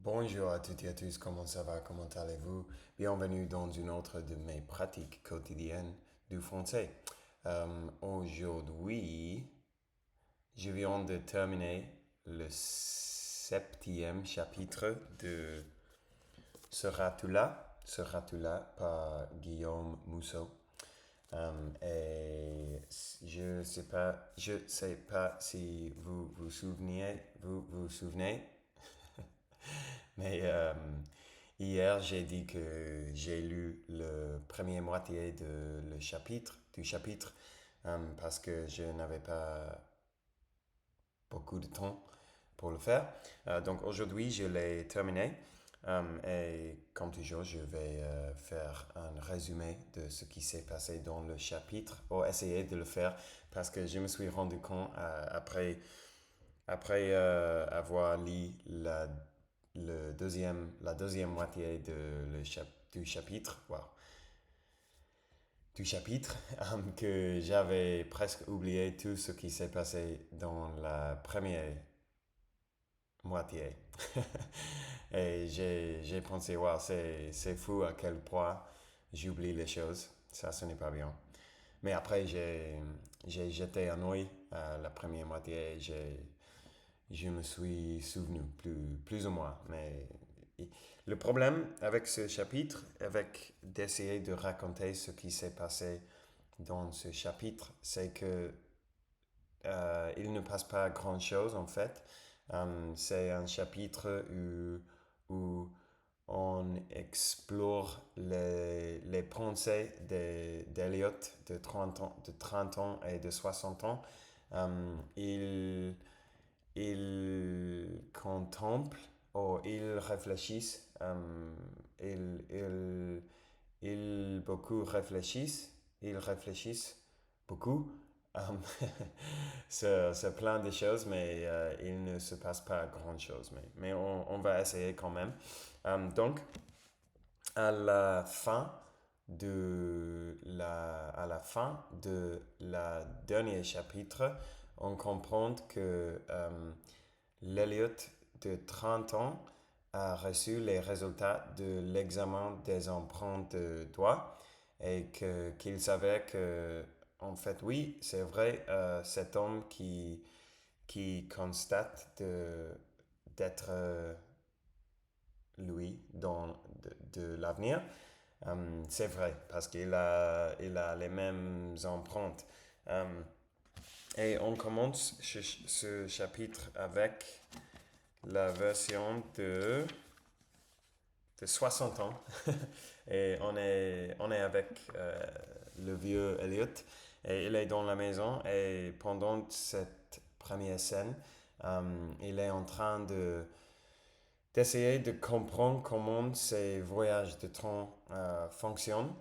Bonjour à toutes et à tous, comment ça va, comment allez-vous? Bienvenue dans une autre de mes pratiques quotidiennes du français. Aujourd'hui, je viens de terminer le septième chapitre de Seras-tu là par Guillaume Musso. Et je sais pas si vous vous souvenez, mais hier j'ai dit que j'ai lu le premier moitié du chapitre parce que je n'avais pas beaucoup de temps pour le faire. Donc aujourd'hui je l'ai terminé et comme toujours je vais faire un résumé de ce qui s'est passé dans le chapitre ou essayer de le faire parce que je me suis rendu compte après avoir lu la deuxième moitié du chapitre, wow, que j'avais presque oublié tout ce qui s'est passé dans la première moitié. Et j'ai pensé, wow, c'est fou à quel point j'oublie les choses. Ça, ce n'est pas bien. Mais après, j'ai jeté un œil à la première moitié et je me suis souvenu, plus ou moins. Mais le problème avec ce chapitre, avec d'essayer de raconter ce qui s'est passé dans ce chapitre, c'est que il ne passe pas grand-chose en fait. C'est un chapitre où on explore les pensées d'Eliot de 30 ans et de 60 ans. Il contemple ou il réfléchissent, ils réfléchissent beaucoup. Um, c'est plein de choses, mais il ne se passe pas grand-chose. Mais on va essayer quand même. Donc, à la fin à la fin de la dernier chapitre, on comprend que l'Eliot de 30 ans a reçu les résultats de l'examen des empreintes de doigts et qu'il savait que, en fait, oui, c'est vrai, cet homme qui constate d'être lui de l'avenir, c'est vrai, parce qu'il a les mêmes empreintes. Et on commence ce chapitre avec la version de 60 ans. Et on est avec le vieux Elliot. Et il est dans la maison. Et pendant cette première scène, il est en train d'essayer de comprendre comment ces voyages de train fonctionnent.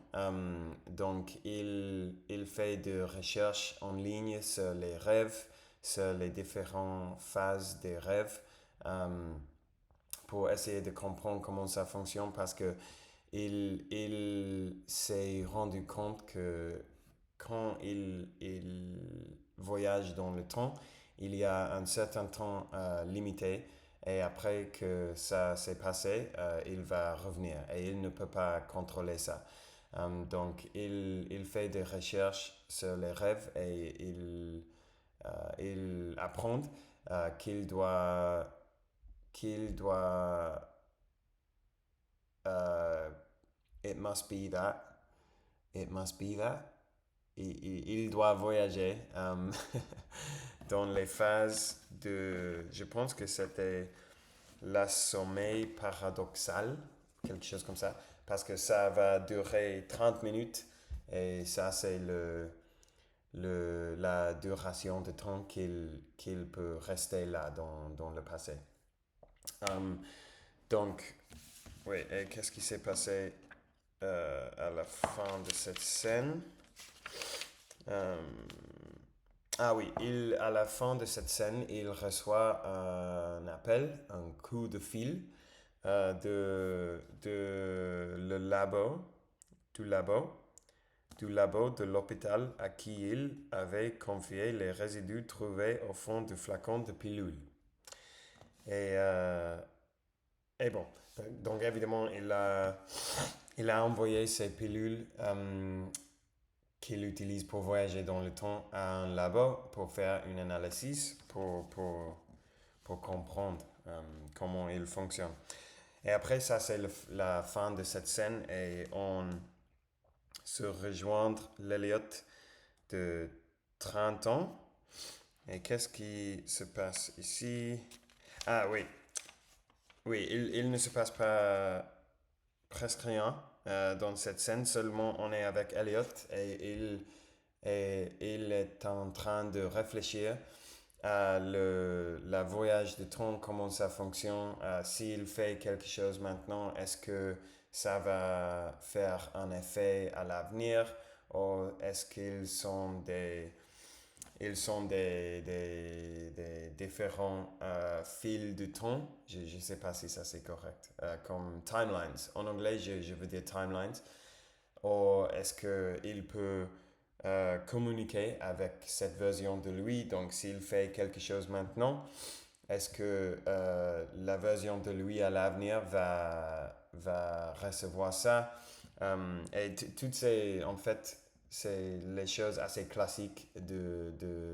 Donc, il fait des recherches en ligne sur les rêves, sur les différentes phases des rêves, pour essayer de comprendre comment ça fonctionne parce que il s'est rendu compte que quand il voyage dans le temps, il y a un certain temps limité et après que ça s'est passé, il va revenir et il ne peut pas contrôler ça. Donc, il fait des recherches sur les rêves et il apprend qu'il doit uh, it must be that. It must be that. Il doit voyager dans les phases je pense que c'était la sommeil paradoxal, quelque chose comme ça, parce que ça va durer 30 minutes et ça c'est la duration de temps qu'il peut rester là dans le passé. Um, donc, oui, et qu'est-ce qui s'est passé à la fin de cette scène? Euh, ah oui, à la fin de cette scène, il reçoit un appel, un coup de fil de le labo, du labo, du labo de l'hôpital à qui il avait confié les résidus trouvés au fond du flacon de pilule. Et Et bon, donc évidemment, il a envoyé ces pilules qu'il utilise pour voyager dans le temps à un labo pour faire une analyse, pour comprendre comment il fonctionne. Et après, ça, c'est la fin de cette scène et on se rejoindre l'Eliott de 30 ans. Et qu'est-ce qui se passe ici? Ah oui, oui, il ne se passe pas presque rien dans cette scène, seulement on est avec Elliot et il est en train de réfléchir à la voyage de temps, comment ça fonctionne, s'il fait quelque chose maintenant, est-ce que ça va faire un effet à l'avenir ou est-ce ils sont des différents fils de temps. Je ne sais pas si ça c'est correct. Comme timelines. En anglais, je veux dire timelines. Ou est-ce qu'il peut communiquer avec cette version de lui? Donc, s'il fait quelque chose maintenant, est-ce que la version de lui à l'avenir va recevoir ça? Et toutes ces, en fait, c'est les choses assez classiques de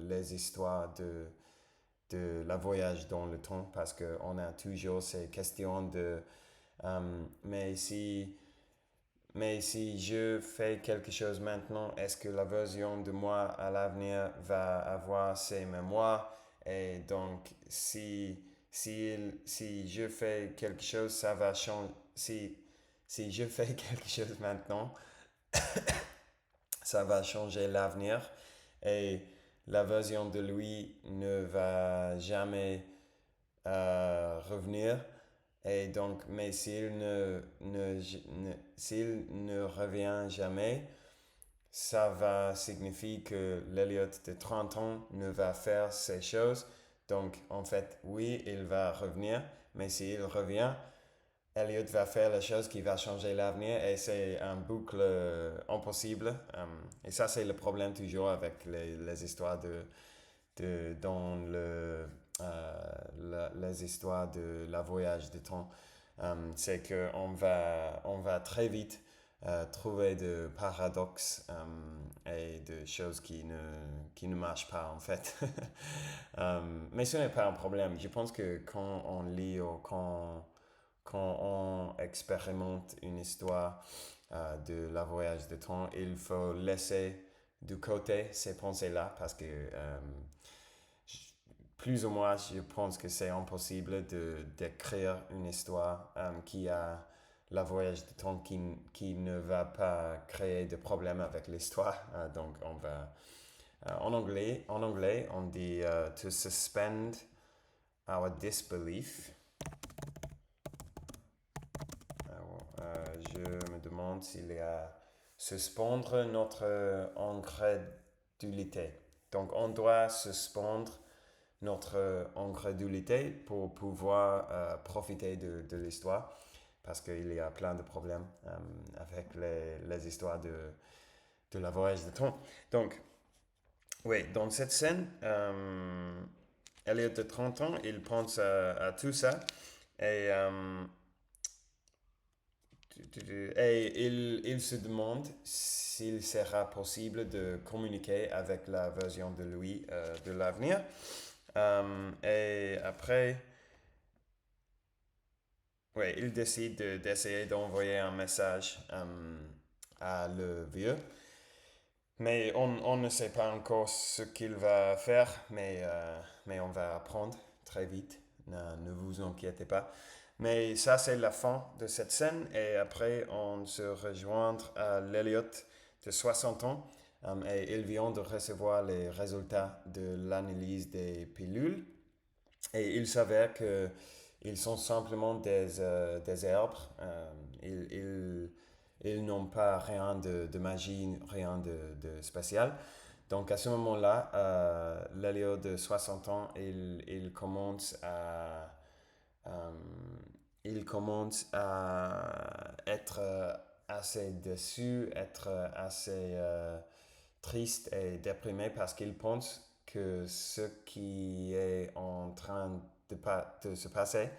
les histoires de la voyage dans le temps parce qu'on a toujours ces questions de euh, mais si mais si je fais quelque chose maintenant, est-ce que la version de moi à l'avenir va avoir ces mémoires? Et donc, si je fais quelque chose, ça va changer. Si je fais quelque chose maintenant, ça va changer l'avenir. Et la version de lui ne va jamais revenir. Et donc, mais s'il ne revient jamais, ça va signifier que l'Eliott de 30 ans ne va faire ces choses. Donc, en fait, oui, il va revenir, mais s'il revient, Elliot va faire la chose qui va changer l'avenir et c'est un boucle impossible. Et ça, c'est le problème toujours avec les histoires dans les histoires de la voyage de temps. C'est on va très vite trouver de paradoxes et de choses qui ne marchent pas en fait. Mais ce n'est pas un problème. Je pense que quand on lit ou quand on expérimente une histoire de la voyage de temps, il faut laisser de côté ces pensées-là parce que plus ou moins, je pense que c'est impossible d'écrire une histoire qui a la voyage de temps qui ne va pas créer de problème avec l'histoire. Donc, en anglais, on dit to suspend our disbelief. Je me demande s'il y a suspendre notre incrédulité. Donc, on doit suspendre notre incrédulité pour pouvoir profiter de l'histoire parce qu'il y a plein de problèmes avec les histoires de la voyage de temps. Donc, oui, dans cette scène, Elliot de 30 ans, il pense à tout ça et, il se demande s'il sera possible de communiquer avec la version de lui de l'avenir. Et après, ouais, il décide d'essayer d'envoyer un message à le vieux. Mais on ne sait pas encore ce qu'il va faire, mais on va apprendre très vite. Ne vous inquiétez pas. Mais ça, c'est la fin de cette scène. Et après, on se rejoint à l'Eliott de 60 ans. Et il vient de recevoir les résultats de l'analyse des pilules. Et il s'avère que ils sont simplement des herbes. Ils n'ont pas rien de magie, rien de spécial. Donc à ce moment-là, Lelio de 60 ans, euh, il commence à être assez déçu, être assez triste et déprimé parce qu'il pense que ce qui est en train de se passer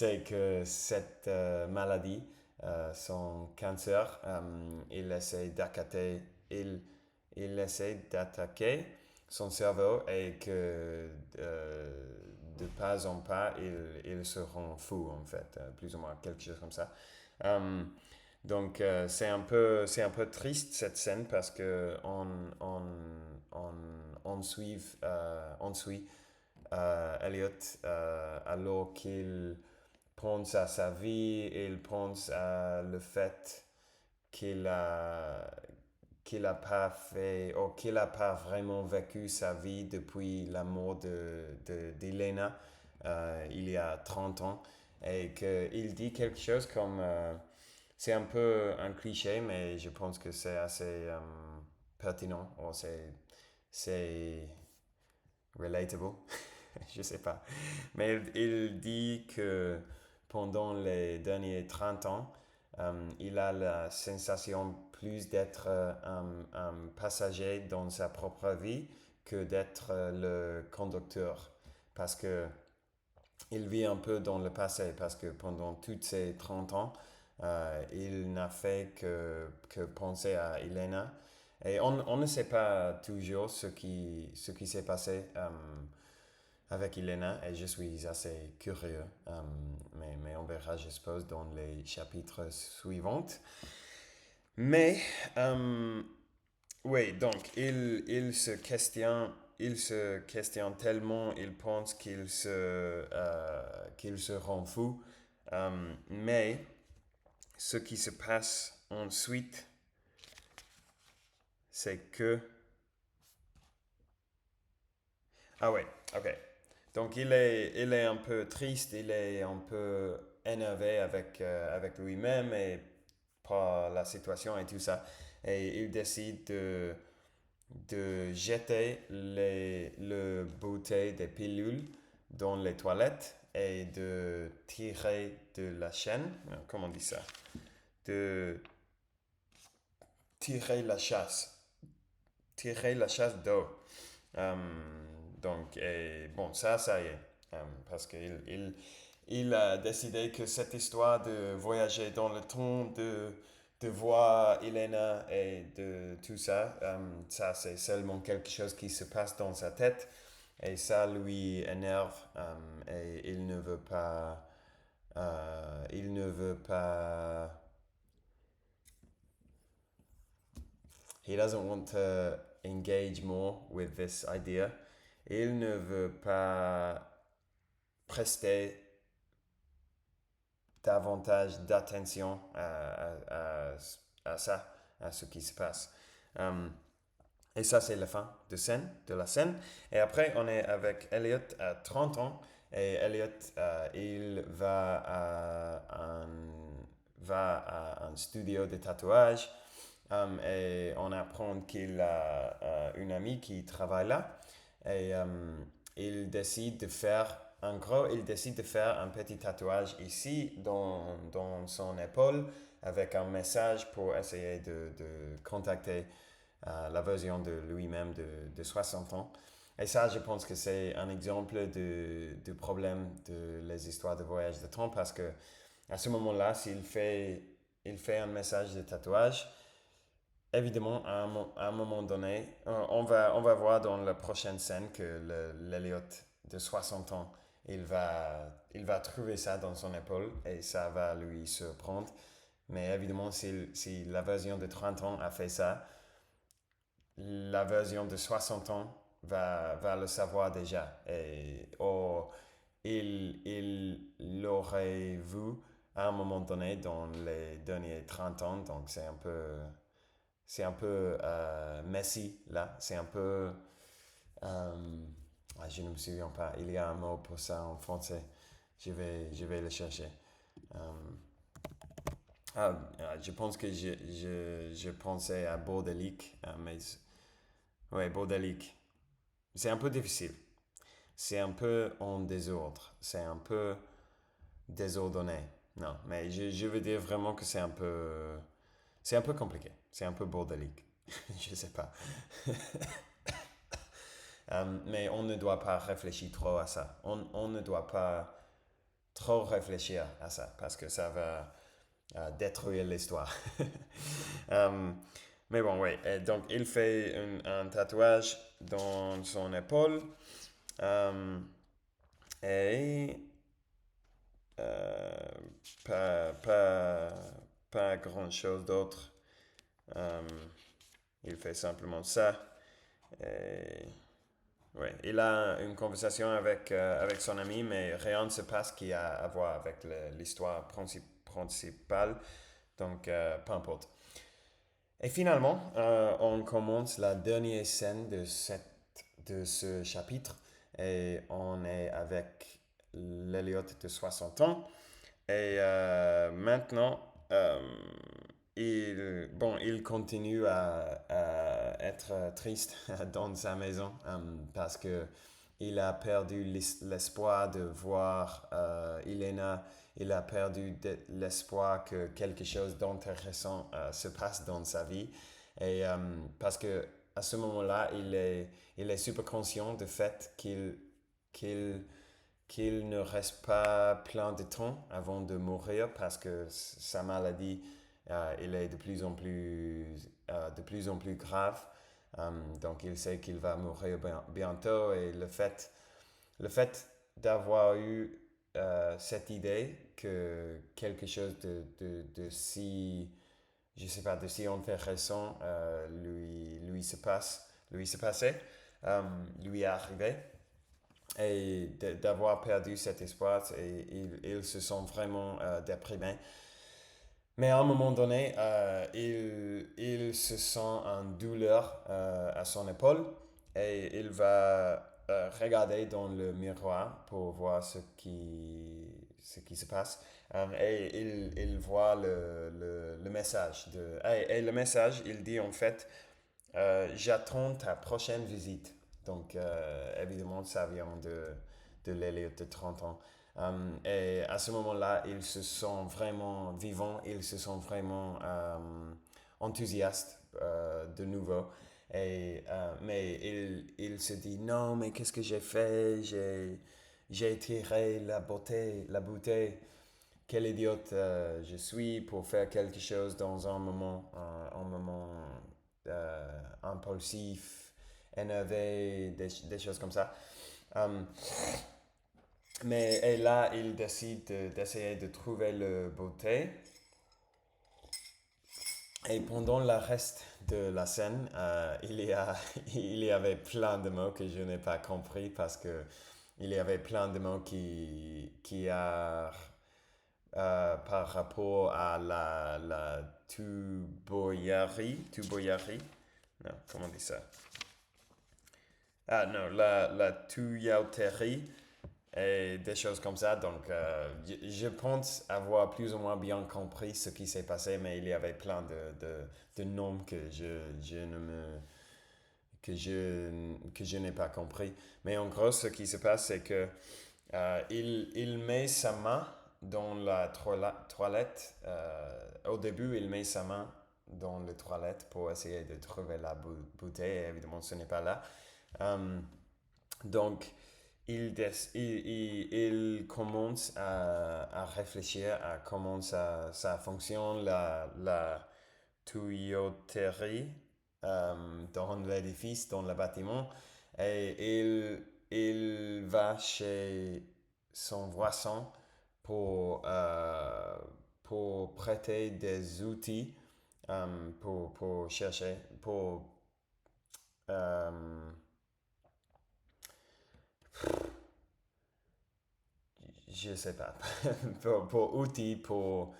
c'est que cette maladie, son cancer, il, il essaie d'attaquer son cerveau et que de pas en pas, il se rend fou en fait, plus ou moins quelque chose comme ça. Euh, donc c'est un peu triste cette scène parce que on, on suit Elliot alors qu'il pense à sa vie, il pense à le fait qu'il a qu'il a pas fait ou qu'il a pas vraiment vécu sa vie depuis la mort d'Elena il y a 30 ans et qu'il dit quelque chose comme c'est un peu un cliché mais je pense que c'est assez pertinent ou c'est relatable. Je sais pas. Mais il dit que pendant les derniers 30 ans, il a la sensation plus d'être un passager dans sa propre vie que d'être le conducteur. Parce que il vit un peu dans le passé, parce que pendant tous ces 30 ans, il n'a fait que penser à Elena. Et on ne sait pas toujours ce qui s'est passé avec Elena et je suis assez curieux. Mais on verra, je suppose, dans les chapitres suivants. Mais, oui, donc, il se questionne tellement, il pense qu'il se rend fou. Mais ce qui se passe ensuite, c'est que... Ah ouais, ok. Donc il est un peu triste, il est un peu énervé avec lui-même et par la situation et tout ça. Et il décide de jeter le bouteille de pilules dans les toilettes et de tirer de la chaîne. Comment on dit ça? De tirer la chasse. Tirer la chasse d'eau. Euh, donc, et bon, ça y est. Parce il a décidé que cette histoire de voyager dans le temps, de voir Elena et de tout ça, ça c'est seulement quelque chose qui se passe dans sa tête et ça lui énerve et il ne veut pas, he doesn't want to engage more with this idea. Il ne veut pas prester davantage d'attention à ça, à ce qui se passe. Et ça, c'est la fin de la scène. Et après, on est avec Elliot à 30 ans. Et Elliot, il va à un studio de tatouage. Et on apprend qu'il a une amie qui travaille là. Et il décide de faire, en gros, il décide de faire un petit tatouage ici dans son épaule avec un message pour essayer de contacter la version de lui-même de 60 ans. Et ça, je pense que c'est un exemple de problème de les histoires de voyage de temps parce que à ce moment-là, il fait un message de tatouage, évidemment, à un moment donné, on va voir dans la prochaine scène que l'Eliot de 60 ans, il va trouver ça dans son épaule et ça va lui surprendre. Mais évidemment, si la version de 30 ans a fait ça, la version de 60 ans va le savoir déjà. Et il l'aurait vu à un moment donné dans les derniers 30 ans. Donc c'est un peu messy là. C'est un peu... je ne me souviens pas. Il y a un mot pour ça en français. Je vais le chercher. Euh, je pense que je pensais à bordélique, mais ouais, bordélique. C'est un peu difficile. C'est un peu en désordre. C'est un peu désordonné. Non, mais je veux dire vraiment que c'est un peu compliqué. C'est un peu bordélique. Je sais pas. Mais on ne doit pas réfléchir trop à ça. On ne doit pas trop réfléchir à ça parce que ça va détruire l'histoire. Euh, mais bon, oui. Et donc, il fait un tatouage dans son épaule. euh, et euh, pas, pas, pas grand-chose d'autre. Euh, il fait simplement ça. Et, ouais, il a une conversation avec son ami, mais rien ne se passe qui a à voir avec l'histoire principale. Donc, peu importe. Et finalement, on commence la dernière scène de ce chapitre et on est avec l'Eliot de 60 ans. Et maintenant, il continue à être triste dans sa maison parce que il a perdu l'espoir de voir Elena. Il a perdu l'espoir que quelque chose d'intéressant se passe dans sa vie. Et parce que à ce moment-là, il est super conscient du fait qu'il qu'il ne reste pas plein de temps avant de mourir parce que sa maladie il est de plus en plus grave. Donc il sait qu'il va mourir bientôt et le fait d'avoir eu cette idée que quelque chose de si, je sais pas, de si intéressant lui se passait, lui est arrivé et d'avoir perdu cet espoir et il se sent vraiment déprimé. Mais à un moment donné, il se sent en douleur à son épaule et il va regarder dans le miroir pour voir ce qui se passe. Et il voit le message. Et le message, il dit en fait, j'attends ta prochaine visite. Donc, évidemment, ça vient de l'élève de 30 ans. Et à ce moment-là, il se sent vraiment vivant, il se sent vraiment enthousiaste de nouveau. Mais il se dit, non, mais qu'est-ce que j'ai fait? J'ai tiré la beauté. Quel idiote je suis pour faire quelque chose dans un moment impulsif, énervé, des choses comme ça. Um, mais et là, il décide d'essayer de trouver le beauté. Et pendant le reste de la scène, il y avait plein de mots que je n'ai pas compris parce que il y avait plein de mots qui a par rapport à la tuboyari, non, comment on dit ça? Ah non, la tuyauterie et des choses comme ça. Donc, je pense avoir plus ou moins bien compris ce qui s'est passé, mais il y avait plein de noms je ne me, que je n'ai pas compris. Mais en gros, ce qui se passe, c'est que il met sa main dans la toilette. Au début, il met sa main dans la toilette pour essayer de trouver la bouteille. Évidemment, ce n'est pas là. Donc, il commence à réfléchir à comment ça fonctionne, la tuyauterie dans l'édifice, dans le bâtiment. Et il va chez son voisin pour, euh, pour prêter des outils pour chercher, euh, je sais pas, pour outils, pour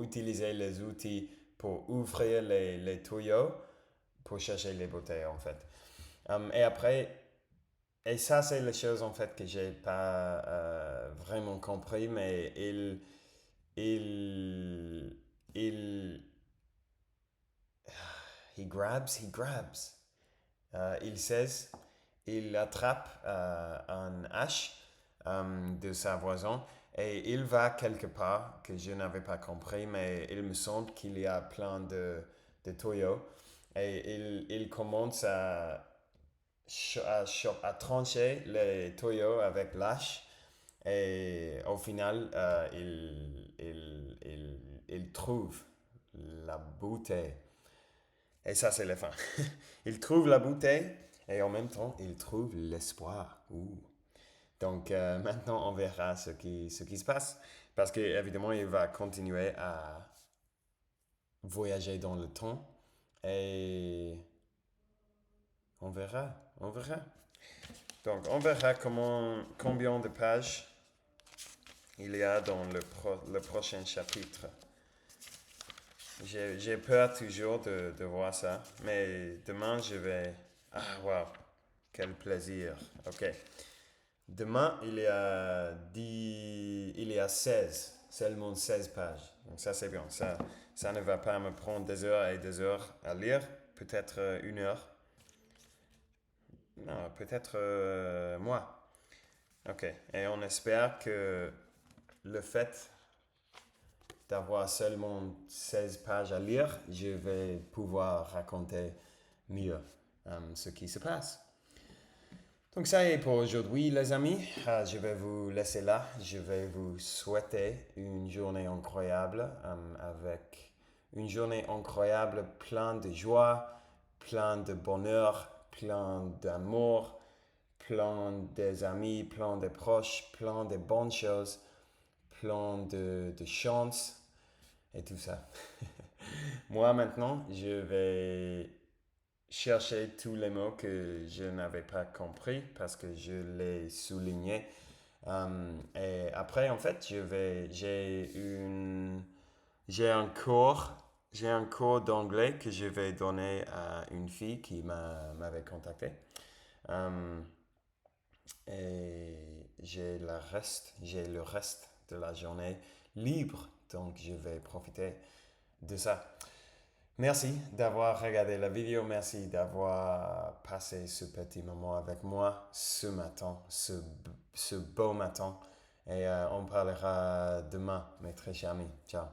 utiliser les outils, pour ouvrir les tuyaux, pour chercher les bouteilles en fait. Et après, et ça c'est les choses en fait que j'ai pas vraiment compris, mais il, il, he grabs. Il saisit, il attrape un hache de sa voisin et il va quelque part que je n'avais pas compris, mais il me semble qu'il y a plein de tuyaux et il commence à trancher les tuyaux avec l'hache Et au final, il trouve la bouteille. Et ça, c'est la fin. Il trouve la bouteille et en même temps, il trouve l'espoir. Ouh. Donc maintenant, on verra ce qui se passe. Parce qu'évidemment, il va continuer à voyager dans le temps. Et on verra, on verra. Donc, on verra combien de pages il y a dans le prochain chapitre. J'ai peur toujours de voir ça, mais demain je vais... Ah, wow, quel plaisir. Ok. Demain, il y a 16, seulement 16 pages. Donc ça, c'est bien. Ça ne va pas me prendre des heures et des heures à lire. Peut-être une heure. Non, peut-être moi. Ok. Et on espère que le fait d'avoir seulement 16 pages à lire, je vais pouvoir raconter mieux ce qui se passe. Donc ça y est pour aujourd'hui les amis. Je vais vous laisser là. Je vais vous souhaiter une journée incroyable avec une journée incroyable, plein de joie, plein de bonheur, plein d'amour, plein des amis, plein de proches, plein de bonnes choses, plein de chance et tout ça. Moi maintenant, je vais chercher tous les mots que je n'avais pas compris parce que je les soulignais. Et après, en fait, j'ai j'ai un cours d'anglais que je vais donner à une fille qui m'avait contacté. Um, et j'ai le reste de la journée libre, donc je vais profiter de ça. Merci d'avoir regardé la vidéo, merci d'avoir passé ce petit moment avec moi ce matin, ce beau matin. Et on parlera demain, mes très chers amis. Ciao.